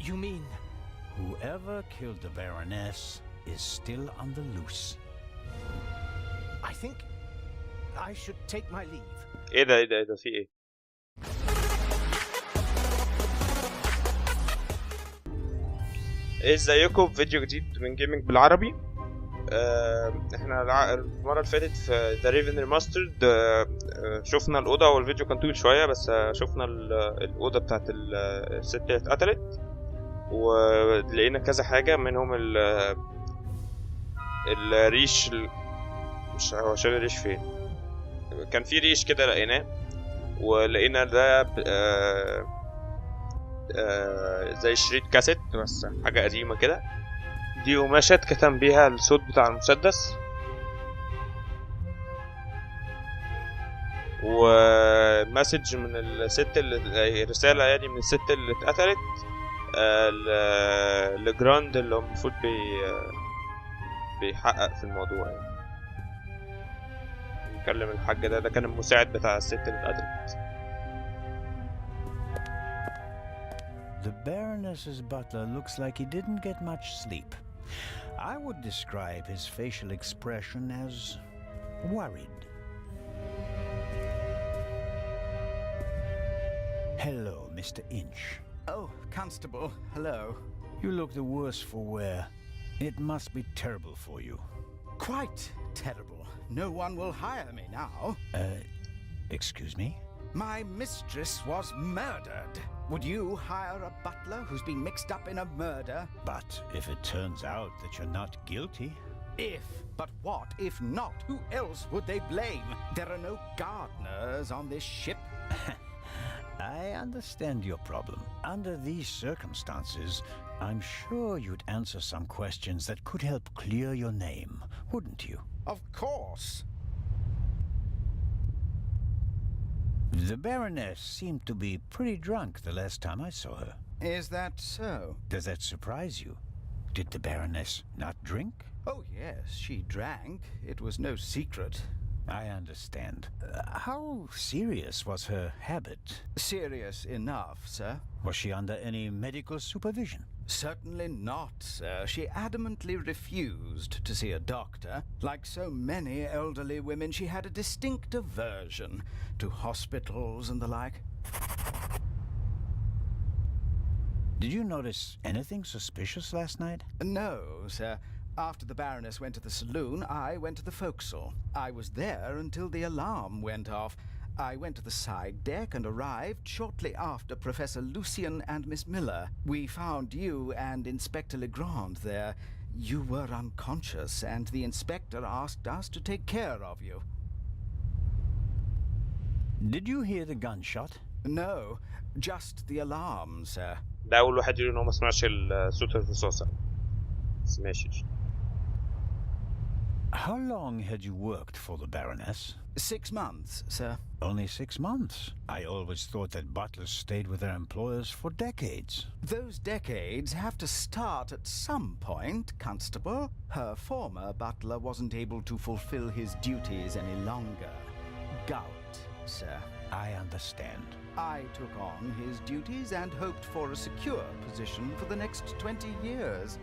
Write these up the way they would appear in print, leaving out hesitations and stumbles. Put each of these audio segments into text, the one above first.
You mean... Whoever killed the Baroness is still on the loose. I think I should take my leave. ايه ده في ايه؟ ازيكم في فيديو جديد من جيمنج بالعربي. احنا المره اللي فاتت في ذا ريفن ريماسترد شفنا الاوضه والفيديو كان طويل شويه، بس شفنا الاوضه بتاعت الست اللي اتقتلت، ولقينا كذا حاجه منهم الريش مش هو شال الريش فين. كان في ريش كده لقيناه، ولقينا ده زي شريط كاسيت بس حاجه قديمه كده. دي قماشات كتم بيها الصوت بتاع المسدس، ومسج من الست اللي رسالة يعني من الست اللي اتقتلت لجراند اللي هو المفروض بيحقق في الموضوع يعني. نكلم الحاج ده كان المساعد بتاع الست اللي اتقتلت. The Baroness's butler looks like he didn't get much sleep. I would describe his facial expression as worried. Hello, Mr. Inch. Oh, Constable, hello. You look the worse for wear. It must be terrible for you. Quite terrible. No one will hire me now. Excuse me? My mistress was murdered. Would you hire a butler who's been mixed up in a murder? But if it turns out that you're not guilty... If? But what if not? Who else would they blame? There are no gardeners on this ship. I understand your problem. Under these circumstances, I'm sure you'd answer some questions that could help clear your name, wouldn't you? Of course. The Baroness seemed to be pretty drunk the last time I saw her. Is that so? Does that surprise you? Did the Baroness not drink? Oh, yes, she drank. It was no secret. I understand. How serious was her habit? Serious enough, sir. Was she under any medical supervision? Certainly not, sir. She adamantly refused to see a doctor. Like so many elderly women, she had a distinct aversion to hospitals and the like. Did you notice anything suspicious last night? No, sir. After the Baroness went to the saloon, I went to the forecastle. I was there until the alarm went off. I went to the side deck and arrived shortly after Professor Lucien and Miss Miller. We found you and Inspector Legrand there. You were unconscious, and the inspector asked us to take care of you. Did you hear the gunshot? No, just the alarm, sir. ده أول واحد يقول إن هو ما سمعش صوت الرصاصة. سمعش. How long had you worked for the Baroness? 6 months, sir. Only 6 months? I always thought that butlers stayed with their employers for decades. Those decades have to start at some point, Constable. Her former butler wasn't able to fulfill his duties any longer. Gout, sir. I understand. I took on his duties and hoped for a secure position for the next 20 years.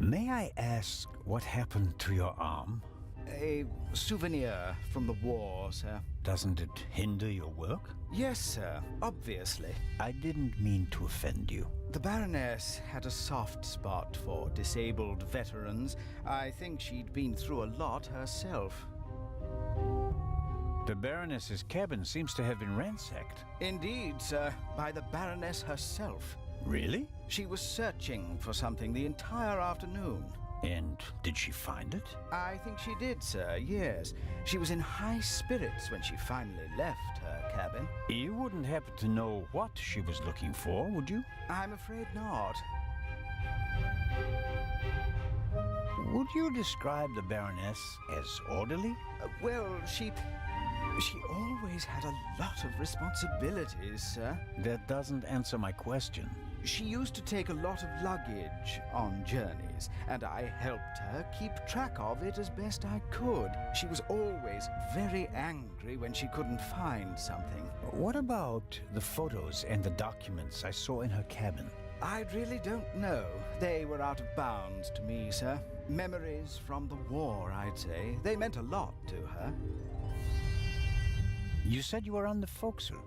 May I ask what happened to your arm? A souvenir from the war, sir. Doesn't it hinder your work? Yes, sir, obviously. I didn't mean to offend you. The Baroness had a soft spot for disabled veterans. I think she'd been through a lot herself. The Baroness's cabin seems to have been ransacked. Indeed, sir, by the Baroness herself. Really? She was searching for something the entire afternoon. And did she find it? I think she did, sir, yes. She was in high spirits when she finally left her cabin. You wouldn't happen to know what she was looking for, would you? I'm afraid not. Would you describe the Baroness as orderly? Well, she always had a lot of responsibilities, sir. That doesn't answer my question. She used to take a lot of luggage on journeys, and I helped her keep track of it as best I could. She was always very angry when she couldn't find something. What about the photos and the documents I saw in her cabin? I really don't know. They were out of bounds to me, sir. Memories from the war, I'd say. They meant a lot to her. You said you were on the forecastle.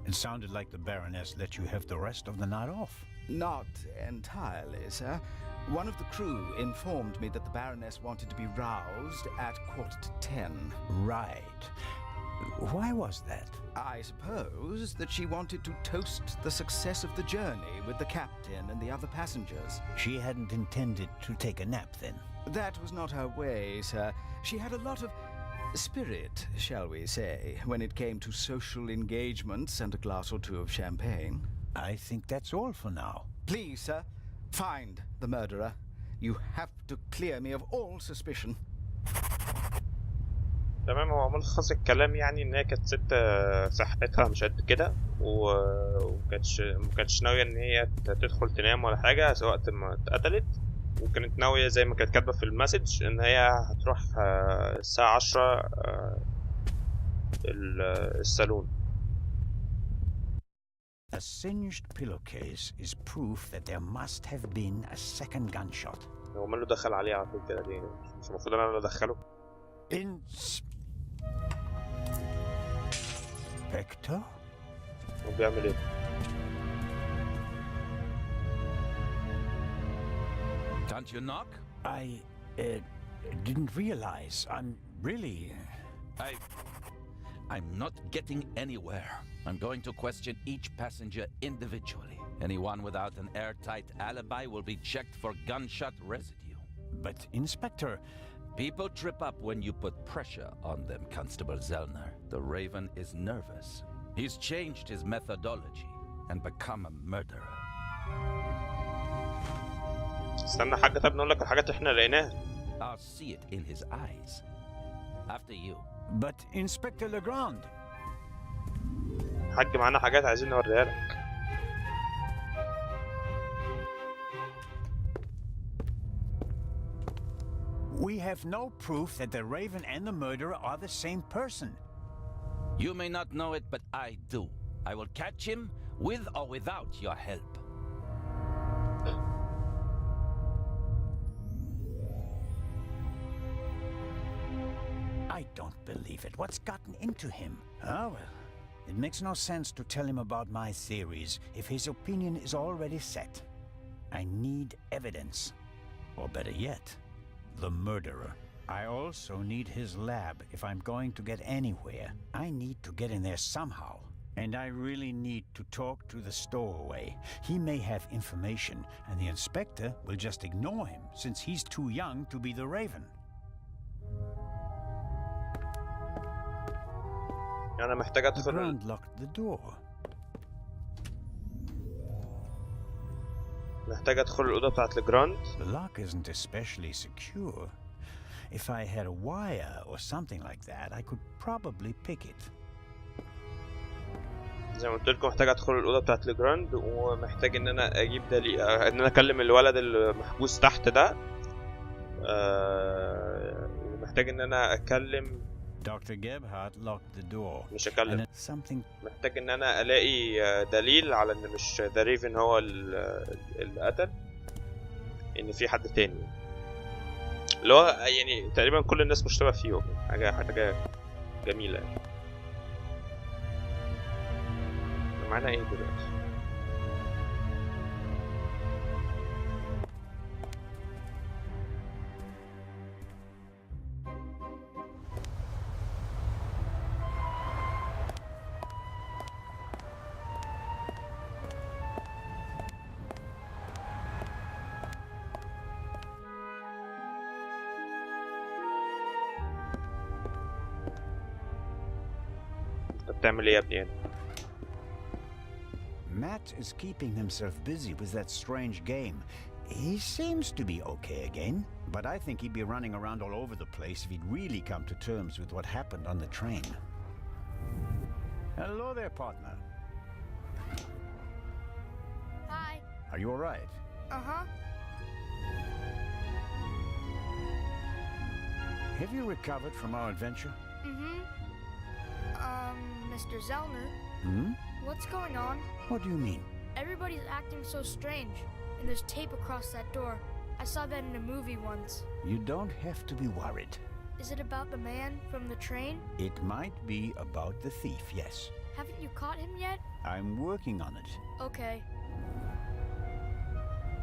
It sounded like the Baroness let you have the rest of the night off. Not entirely, sir. One of the crew informed me that the Baroness wanted to be roused at 10:15. Right. Why was that? I suppose that she wanted to toast the success of the journey with the captain and the other passengers. She hadn't intended to take a nap then. That was not her way, sir. She had a lot of spirit, shall we say, when it came to social engagements and a glass or two of champagne. I think that's all for now. Please, sir, find the murderer. You have to clear me of all suspicion. تمام. هو ملخص الكلام يعني ان هي كانت ست صحتها مش قد كده ومكانتش ناويه ان هي تدخل تنام ولا حاجه وقت ما اتقتلت، وكانت ناويه زي ما كانت كاتبه في المسج ان هي هتروح الساعه 10 الصالون. A singed pillowcase is proof that there must have been a second gunshot. هو ماله دخل عليه على طول كده ليه؟ مش المفروض انا اللي ادخله؟ Inspector? هو بيعمل ايه؟ Can't you knock? I didn't realize. I'm really... I'm not getting anywhere. I'm going to question each passenger individually. Anyone without an airtight alibi will be checked for gunshot residue. But, Inspector... People trip up when you put pressure on them, Constable Zellner. The Raven is nervous. He's changed his methodology and become a murderer. استنى حاجة، طب نقول لك الحاجات احنا لقيناها. I'll see it in his eyes. After you. But Inspector Legrand. حاج معانا حاجات عايزين نوريها لك. We have no proof that the Raven and the murderer are the same person. You may not know it, but I do. I will catch him with or without your help. I don't believe it. What's gotten into him? Oh, well. It makes no sense to tell him about my theories if his opinion is already set. I need evidence. Or better yet, the murderer. I also need his lab if I'm going to get anywhere. I need to get in there somehow. And I really need to talk to the stowaway. He may have information, and the inspector will just ignore him since he's too young to be the Raven. أنا محتاج أدخل. Legrand locked the door. محتاج أدخل الأوضة بتاعت لجراند. The lock isn't especially secure. If I had a wire or something like that, I could probably pick it. زي ما قلت لكم محتاج أدخل الأوضة بتاعت لجراند، ومحتاج إن أنا أجيب دليل، إن أنا أكلم الولد المحبوس تحت ده، ومحتاج إن أنا أكلم. Dr. Gebhardt locked the door. مش أكلم. Something. محتاج إن أنا ألاقي دليل على إن مش ده ريفن هو اللي قتل، إن في حد تاني. اللي هو يعني تقريبا كل الناس مشتبه فيه. حاجة جميلة يعني. معانا إيه دلوقتي؟ بتعمل ايه يا ابني هنا؟ Matt is keeping himself busy with that strange game. He seems to be okay again, but I think he'd be running around all over the place if he'd really come to terms with what happened on the train. Hello there, partner. Hi. Are you all right? Uh-huh. Have you recovered from our adventure? Mm-hmm. Mr. Zellner, Hmm? what's going on? What do you mean? Everybody's acting so strange, and there's tape across that door. I saw that in a movie once. You don't have to be worried. Is it about the man from the train? It might be about the thief, yes. Haven't you caught him yet? I'm working on it. Okay.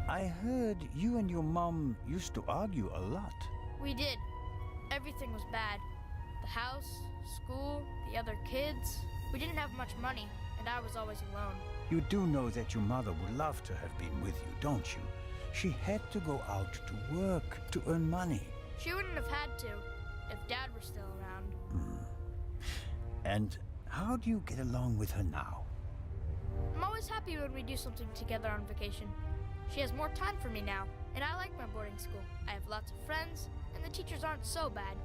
I heard you and your mom used to argue a lot. We did. Everything was bad. The house, school, the other kids. We didn't have much money, and I was always alone. You do know that your mother would love to have been with you, don't you? She had to go out to work to earn money. She wouldn't have had to if Dad were still around. And how do you get along with her now? I'm always happy when we do something together on vacation. She has more time for me now, and I like my boarding school. I have lots of friends, and the teachers aren't so bad.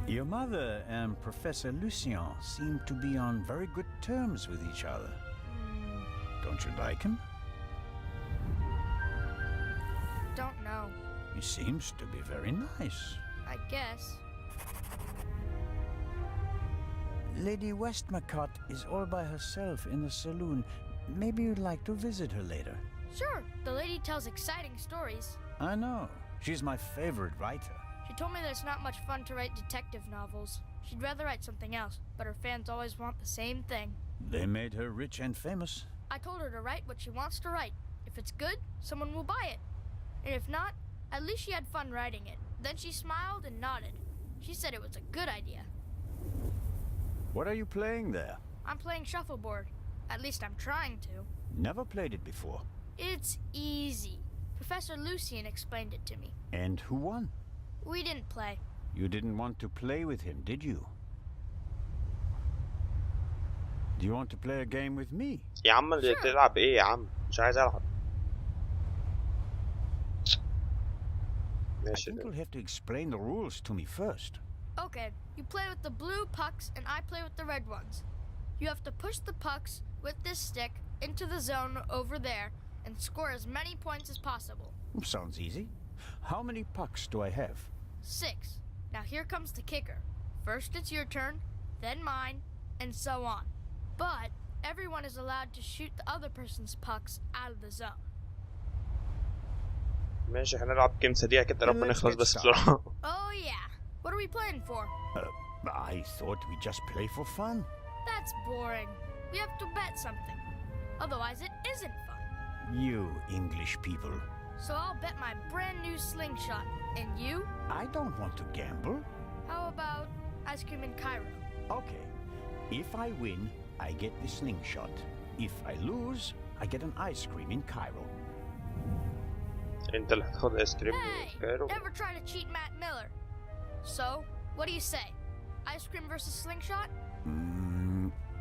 Your mother and Professor Lucien seem to be on very good terms with each other. Don't you like him? Don't know. He seems to be very nice. I guess. Lady Westmacott is all by herself in the saloon. Maybe you'd like to visit her later. Sure, the lady tells exciting stories. I know. She's my favorite writer. She told me that it's not much fun to write detective novels. She'd rather write something else, but her fans always want the same thing. They made her rich and famous. I told her to write what she wants to write. If it's good, someone will buy it. And if not, at least she had fun writing it. Then she smiled and nodded. She said it was a good idea. What are you playing there? I'm playing shuffleboard. At least I'm trying to. Never played it before. It's easy. Professor Lucien explained it to me. And who won? We didn't play. You didn't want to play with him, did you? Do you want to play a game with me? يا عم اللي تلعب ايه يا عم؟ مش عايز العب. I think you'll have to explain the rules to me first. Okay, you play with the blue pucks and I play with the red ones. You have to push the pucks with this stick into the zone over there and score as many points as possible. Sounds easy. How many pucks do I have? 6. Now here comes the kicker. First it's your turn, then mine, and so on. But everyone is allowed to shoot the other person's pucks out of the zone. ماشي هنلعب جيم سريع كده ربنا يخلص بس بسرعة. Oh yeah. What are we playing for? I thought we'd just play for fun. That's boring. We have to bet something. Otherwise it isn't fun. You English people. So I'll bet my brand new slingshot. And you? I don't want to gamble. How about ice cream in Cairo? Okay. If I win, I get the slingshot. If I lose, I get an ice cream in Cairo. انت اللي هتاخد ايس كريم Hey! كايرو. Never try to cheat Matt Miller. So, what do you say? Ice cream versus slingshot?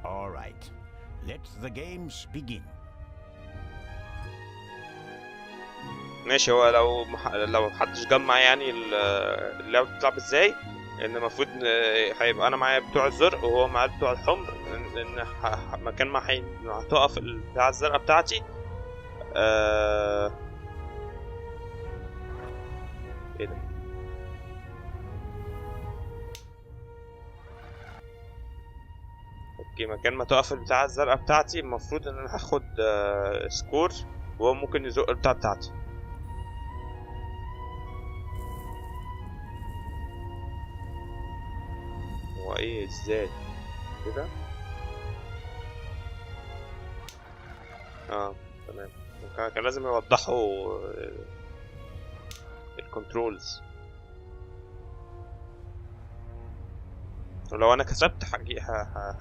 All right. Let the games begin. ماشي هو لو محدش جمع يعني اللعبة بتلعب ازاي ان المفروض هيبقى انا معايا بتوع الزرق وهو معاه بتوع الحمر لان مكان ما هتقف البتاع الزرقاء بتاعتي ايه ده اوكي مكان ما تقف البتاع الزرقاء بتاعتي المفروض ان انا هاخد سكور وهو ممكن يزق البتاع بتاعتي. هو ايه ازاي كده تمام كان لازم يوضحوا الكنترولز ولو انا كسبت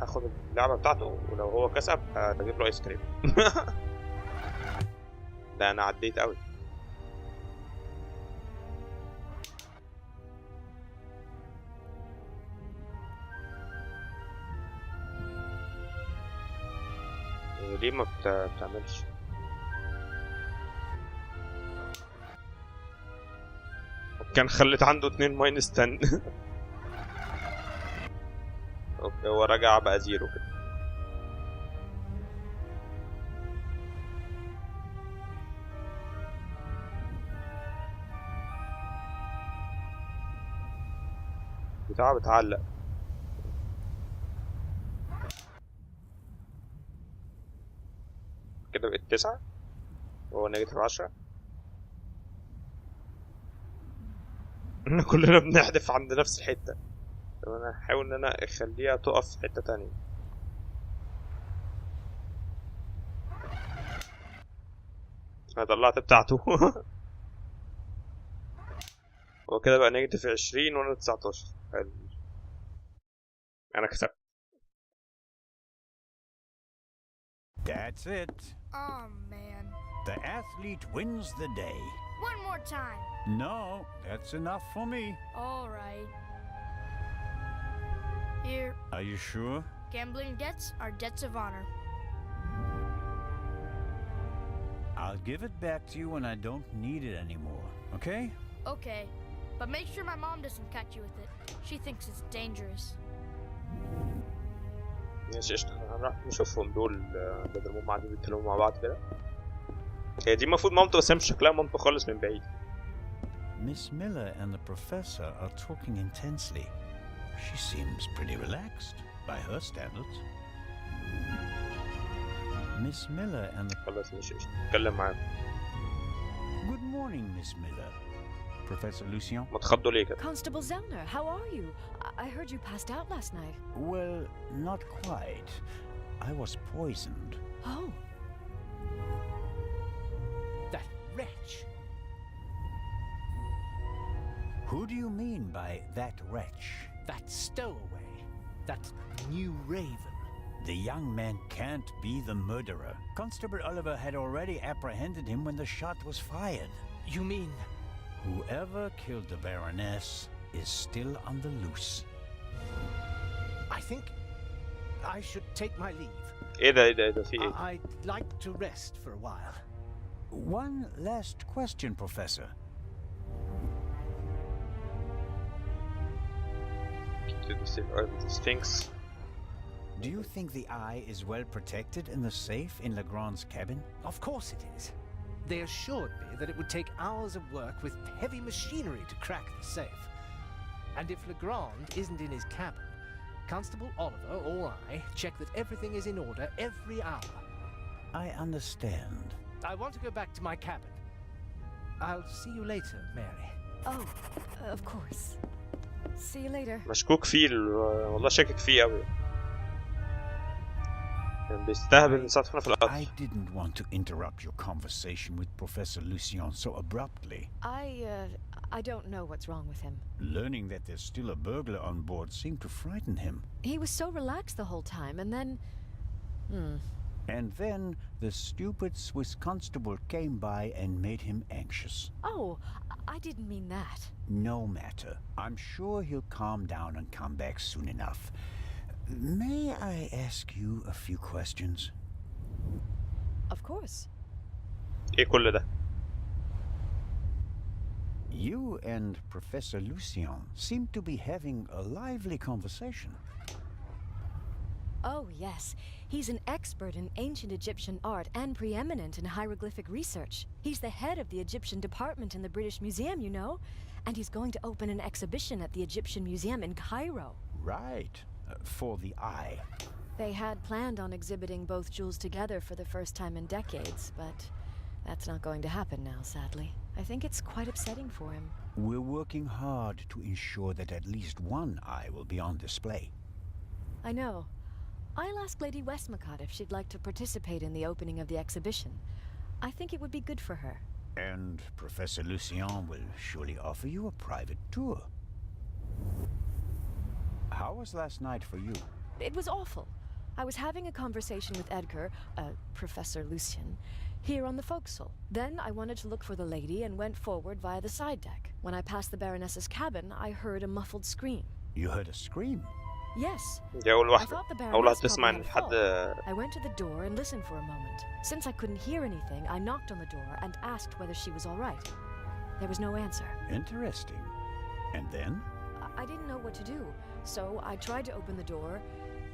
هاخد اللعبه بتاعته ولو هو كسب هجيب له ايس كريم. ده انا عديت قوي. ليه ما بتعملش كان خلت عنده 2 ماينس 10. اوكي هو رجع بقى 0 كده. بتاعه بتعلق. كده بقت 9 وهو نيجاتيف 10. كلنا بنحدف عند نفس الحتة. طب انا هحاول ان انا اخليها تقف في حتة تانية. انا طلعت بتاعته. هو كده بقى نيجاتيف 20 وانا 19. حلو. انا كسبت. That's it. Oh man. The athlete wins the day. One more time. No, that's enough for me. All right. Here, Are you sure? gambling debts are debts of honor. I'll give it back to you when I don't need it anymore, okay? Okay, but make sure my mom doesn't catch you with it. She thinks it's dangerous. ماشي قشطة. هنروح نشوفهم دول بدل ما هم قاعدين بيتكلموا مع بعض كده. هي دي المفروض مامته، بس هي مش شكلها مامته خالص من بعيد. Miss Miller and the professor are talking intensely. She seems pretty relaxed by her standards. Miss Miller and the... خلاص ماشي قشطة. اتكلم معاهم. Good morning, Miss Miller. Professor Lucien? ما تخضوا ليه كده؟ Constable Zellner, how are you? I heard you passed out last night. Well, not quite. I was poisoned. Oh. That wretch. Who do you mean by that wretch? That stowaway. That new Raven. The young man can't be the murderer. Constable Oliver had already apprehended him when the shot was fired. You mean... Whoever killed the Baroness is still on the loose. I think I should take my leave. ايه ده في ايه؟ I'd like to rest for a while. One last question, Professor. To the safe eye of the Sphinx. Do you think the eye is well protected in the safe in Legrand's cabin? Of course it is. They assured me that it would take hours of work with heavy machinery to crack the safe. And if Legrand isn't in his cabin, Constable Oliver or I check that everything is in order every hour. I understand. I want to go back to my cabin. I'll see you later, Mary. Oh, of course. See you later. مشكوك فيه والله شاكك فيه قوي. كان بيستهبل من ساعة في القطر. I didn't want to interrupt your conversation with Professor Lucien so abruptly. I don't know what's wrong with him. Learning that there's still a burglar on board seemed to frighten him. He was so relaxed the whole time, and then... And then the stupid Swiss constable came by and made him anxious. Oh, I didn't mean that. No matter. I'm sure he'll calm down and come back soon enough. May I ask you a few questions? Of course. ايه كل ده؟ You and Professor Lucien seem to be having a lively conversation. Oh, yes. He's an expert in ancient Egyptian art and preeminent in hieroglyphic research. He's the head of the Egyptian department in the British Museum, you know. And he's going to open an exhibition at the Egyptian Museum in Cairo. Right. For the eye. They had planned on exhibiting both jewels together for the first time in decades, but that's not going to happen now, sadly. I think it's quite upsetting for him. We're working hard to ensure that at least one eye will be on display. I know. I'll ask Lady Westmacott if she'd like to participate in the opening of the exhibition. I think it would be good for her. And Professor Lucien will surely offer you a private tour. How was last night for you? It was awful. I was having a conversation with Edgar, Professor Lucien, here on the forecastle. Then I wanted to look for the lady and went forward via the side deck. When I passed the Baroness's cabin, I heard a muffled scream. You heard a scream? Yes. دي أول I واحدة. thought the أول واحدة Baroness تسمع probably إن had a حد. fall. I went to the door and listened for a moment. Since I couldn't hear anything, I knocked on the door and asked whether she was all right. There was no answer. Interesting. And then? I didn't know what to do, so I tried to open the door.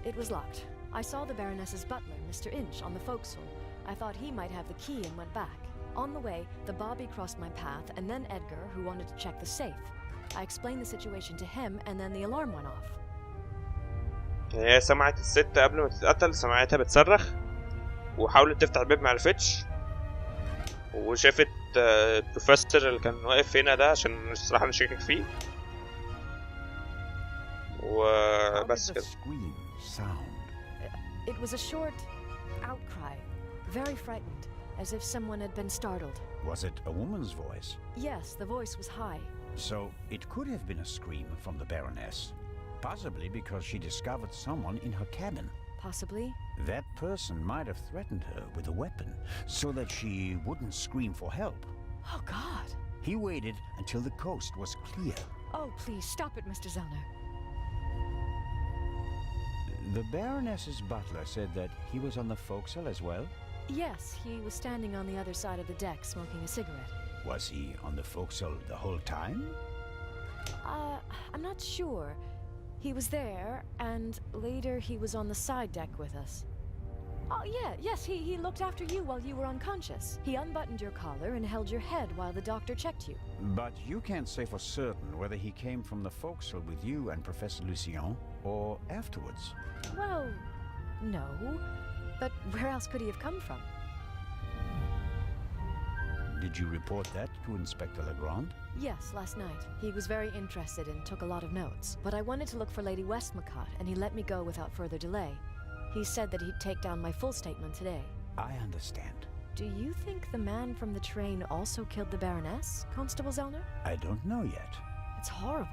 It was locked. I saw the Baroness's butler, Mr. Inch, on the forecastle. I thought he might have the key and went back. On the way, the bobby crossed my path, and then Edgar, who wanted to check the safe. I explained the situation to him and then the alarm went off. هي سمعت الست قبل ما تتقتل، سمعتها بتصرخ وحاولت تفتح الباب ما عرفتش، وشافت البروفيسور اللي كان واقف هنا ده عشان الصراحة انا شاكك فيه وبس كده. It was a short outcry, very frightened, as if someone had been startled. Was it a woman's voice? Yes, the voice was high. So it could have been a scream from the Baroness. Possibly because she discovered someone in her cabin. Possibly. That person might have threatened her with a weapon so that she wouldn't scream for help. Oh, God. He waited until the coast was clear. Oh, please, stop it, Mr. Zellner. The Baroness's butler said that he was on the forecastle as well? Yes, he was standing on the other side of the deck smoking a cigarette. Was he on the forecastle the whole time? I'm not sure. He was there, and later he was on the side deck with us. Oh, yes, he looked after you while you were unconscious. He unbuttoned your collar and held your head while the doctor checked you. But you can't say for certain whether he came from the forecastle with you and Professor Lucien, or afterwards. Well, no. But where else could he have come from? Did you report that to Inspector Legrand? Yes, last night. He was very interested and took a lot of notes. But I wanted to look for Lady Westmacott, and he let me go without further delay. He said that he'd take down my full statement today. I understand. Do you think the man from the train also killed the Baroness, Constable Zellner? I don't know yet. It's horrible.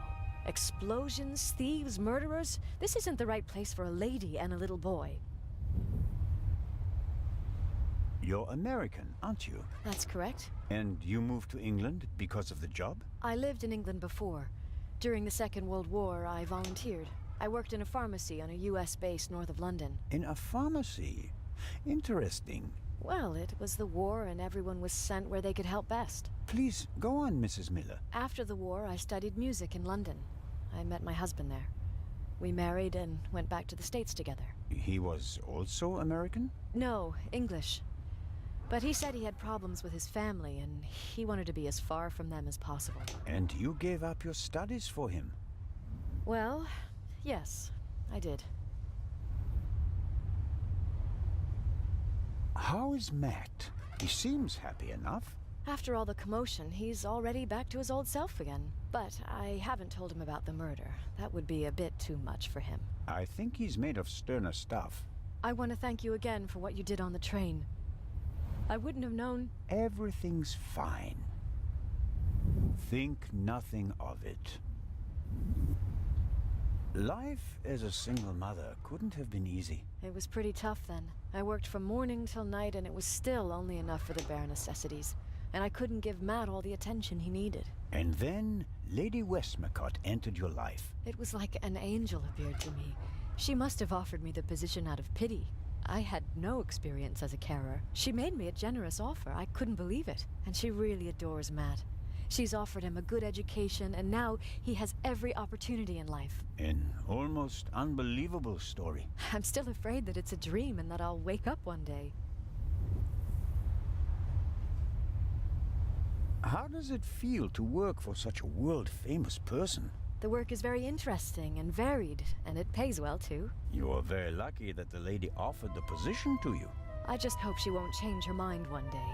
Explosions, thieves, murderers. This isn't the right place for a lady and a little boy. You're American, aren't you? That's correct. And you moved to England because of the job? I lived in England before. During the Second World War, I volunteered. I worked in a pharmacy on a US base north of London. In a pharmacy? Interesting. Well, it was the war and everyone was sent where they could help best. Please, go on, Mrs. Miller. After the war, I studied music in London. I met my husband there. We married and went back to the States together. He was also American? No, English. But he said he had problems with his family and he wanted to be as far from them as possible. And you gave up your studies for him? Well, yes, I did. How is Matt? He seems happy enough. After all the commotion, he's already back to his old self again. But I haven't told him about the murder. That would be a bit too much for him. I think he's made of sterner stuff. I want to thank you again for what you did on the train. I wouldn't have known. Everything's fine. Think nothing of it. Life as a single mother couldn't have been easy. It was pretty tough then. I worked from morning till night and it was still only enough for the bare necessities. And I couldn't give Matt all the attention he needed. And then Lady Westmacott entered your life. It was like an angel appeared to me. She must have offered me the position out of pity. I had no experience as a carer. She made me a generous offer. I couldn't believe it. And she really adores Matt. She's offered him a good education, and now he has every opportunity in life. An almost unbelievable story. I'm still afraid that it's a dream and that I'll wake up one day. How does it feel to work for such a world-famous person? The work is very interesting and varied, and it pays well, too. You're very lucky that the lady offered the position to you. I just hope she won't change her mind one day.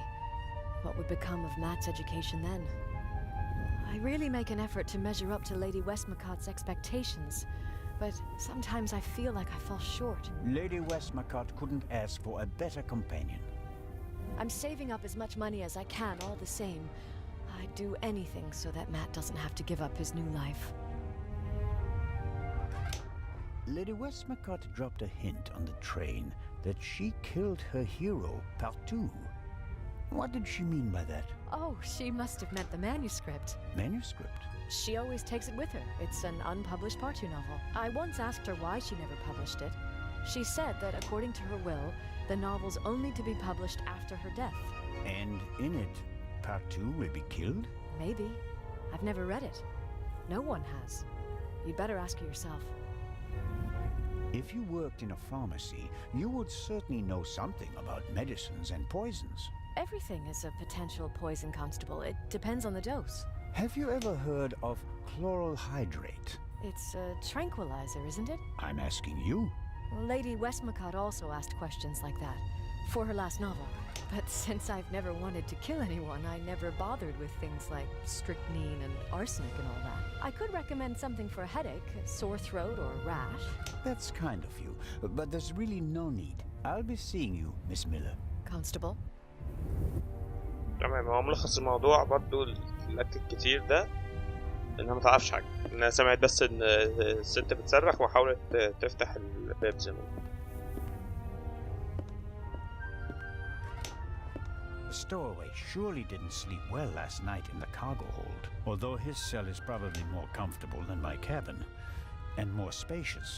What would become of Matt's education then? I really make an effort to measure up to Lady Westmacott's expectations, but sometimes I feel like I fall short. Lady Westmacott couldn't ask for a better companion. I'm saving up as much money as I can all the same. I'd do anything so that Matt doesn't have to give up his new life. Lady Westmacott dropped a hint on the train that she killed her hero, Partout. What did she mean by that? Oh, she must have meant the manuscript. Manuscript? She always takes it with her. It's an unpublished Partout novel. I once asked her why she never published it. She said that according to her will, the novel's only to be published after her death. And in it, Partout will be killed? Maybe. I've never read it. No one has. You'd better ask her yourself. If you worked in a pharmacy, you would certainly know something about medicines and poisons. Everything is a potential poison, Constable. It depends on the dose. Have you ever heard of chloral hydrate. It's a tranquilizer, isn't it? I'm asking you. Lady Westmacott also asked questions like that for her last novel. But since I've never wanted to kill anyone, I never bothered with things like strychnine and arsenic and all that. I could recommend something for a headache, a sore throat, or a rash. That's kind of you, but there's really no need. I'll be seeing you, Miss Miller. Constable? تمام. هو ملخص الموضوع برضو الأكل الكتير ده إنها متعرفش حاجة، إنها سمعت بس إن الست بتصرخ وحاولت تفتح الباب زي ما قلت. The stowaway surely didn't sleep well last night in the cargo hold, although his cell is probably more comfortable than my cabin, and more spacious.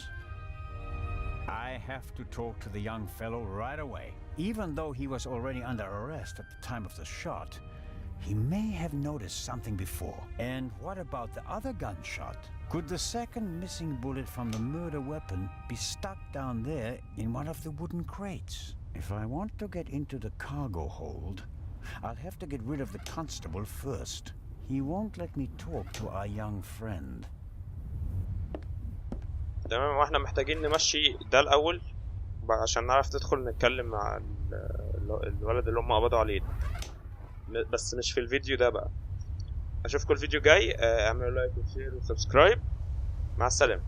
I have to talk to the young fellow right away. Even though he was already under arrest at the time of the shot, he may have noticed something before. And what about the other gunshot? Could the second missing bullet from the murder weapon be stuck down there in one of the wooden crates? If I want to get into the cargo hold, I'll have to get rid of the constable first. He won't let me talk to our young friend. تمام. واحنا محتاجين نمشي ده الأول عشان نعرف ندخل نتكلم مع الولد اللي هم قبضوا عليه، بس مش في الفيديو ده بقى. اشوفكم الفيديو جاي. اعملوا لايك وشير وسبسكرايب. مع السلامة.